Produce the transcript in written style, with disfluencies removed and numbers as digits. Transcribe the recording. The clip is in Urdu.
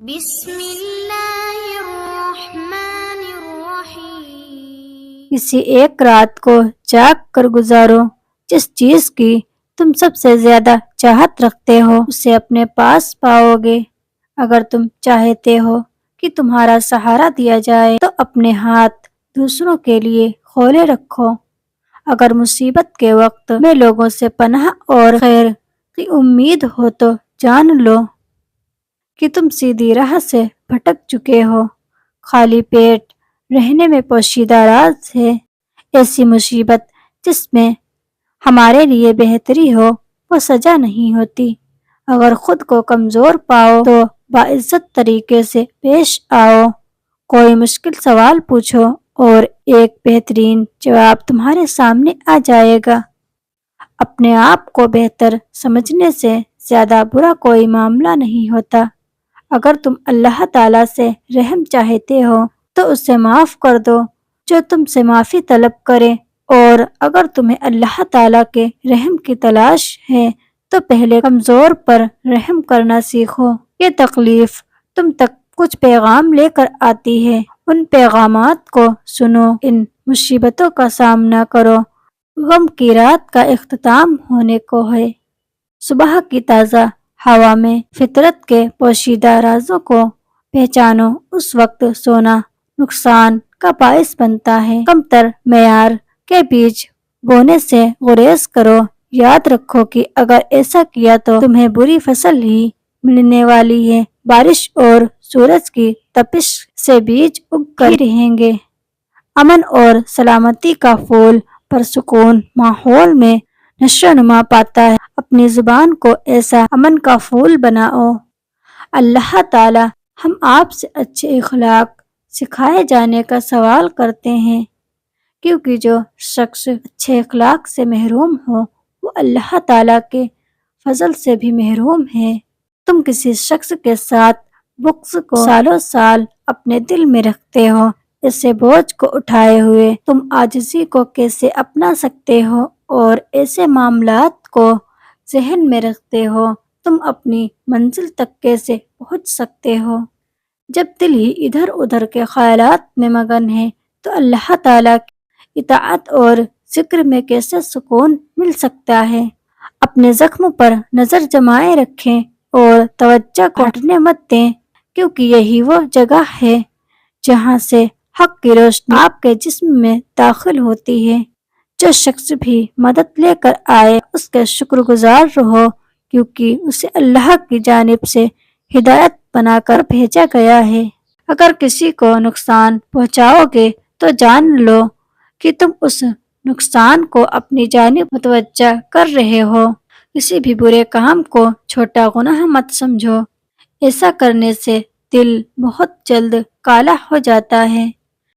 بسم اللہ الرحمن الرحیم۔ کسی ایک رات کو جاگ کر گزارو، جس چیز کی تم سب سے زیادہ چاہت رکھتے ہو اسے اپنے پاس پاؤ گے۔ اگر تم چاہتے ہو کہ تمہارا سہارا دیا جائے تو اپنے ہاتھ دوسروں کے لیے کھولے رکھو۔ اگر مصیبت کے وقت میں لوگوں سے پناہ اور خیر کی امید ہو تو جان لو کہ تم سیدھی راہ سے بھٹک چکے ہو۔ خالی پیٹ رہنے میں پوشیدہ راز ہے۔ ایسی مصیبت جس میں ہمارے لیے بہتری ہو وہ سزا نہیں ہوتی۔ اگر خود کو کمزور پاؤ تو باعزت طریقے سے پیش آؤ۔ کوئی مشکل سوال پوچھو اور ایک بہترین جواب تمہارے سامنے آ جائے گا۔ اپنے آپ کو بہتر سمجھنے سے زیادہ برا کوئی معاملہ نہیں ہوتا۔ اگر تم اللہ تعالیٰ سے رحم چاہتے ہو تو اسے معاف کر دو جو تم سے معافی طلب کرے، اور اگر تمہیں اللہ تعالیٰ کے رحم کی تلاش ہے تو پہلے کمزور پر رحم کرنا سیکھو۔ یہ تکلیف تم تک کچھ پیغام لے کر آتی ہے، ان پیغامات کو سنو، ان مصیبتوں کا سامنا کرو۔ غم کی رات کا اختتام ہونے کو ہے۔ صبح کی تازہ ہوا میں فطرت کے پوشیدہ رازوں کو پہچانو۔ اس وقت سونا نقصان کا باعث بنتا ہے۔ کم تر معیار کے بیج بونے سے گریز کرو۔ یاد رکھو کہ اگر ایسا کیا تو تمہیں بری فصل ہی ملنے والی ہے۔ بارش اور سورج کی تپش سے بیج اگ کر رہیں گے۔ امن اور سلامتی کا پھول پرسکون ماحول میں نشو و نما پاتا ہے۔ اپنی زبان کو ایسا امن کا پھول بناؤ۔ اللہ تعالیٰ ہم آپ سے اچھے اخلاق سکھائے جانے کا سوال کرتے ہیں، کیونکہ جو شخص اچھے اخلاق سے محروم ہو وہ اللہ تعالیٰ کے فضل سے بھی محروم ہے۔ تم کسی شخص کے ساتھ بغض کو سالوں سال اپنے دل میں رکھتے ہو، ایسے بوجھ کو اٹھائے ہوئے تم عاجزی کو کیسے اپنا سکتے ہو اور ایسے معاملات کو ذہن میں رکھتے ہو تم اپنی منزل تک کیسے پہنچ سکتے ہو؟ جب دل ہی ادھر ادھر کے خیالات میں مگن ہے تو اللہ تعالیٰ کی اطاعت اور ذکر میں کیسے سکون مل سکتا ہے؟ اپنے زخم پر نظر جمائے رکھیں اور توجہ کو ہٹنے مت دیں، کیونکہ یہی وہ جگہ ہے جہاں سے حق کی روشنی آپ کے جسم میں داخل ہوتی ہے۔ جو شخص بھی مدد لے کر آئے اس کے شکر گزار رہو، کیونکہ اسے اللہ کی جانب سے ہدایت بنا کر بھیجا گیا ہے۔ اگر کسی کو نقصان پہنچاؤ گے تو جان لو کہ تم اس نقصان کو اپنی جانب متوجہ کر رہے ہو۔ کسی بھی برے کام کو چھوٹا گناہ مت سمجھو۔ ایسا کرنے سے دل بہت جلد کالا ہو جاتا ہے۔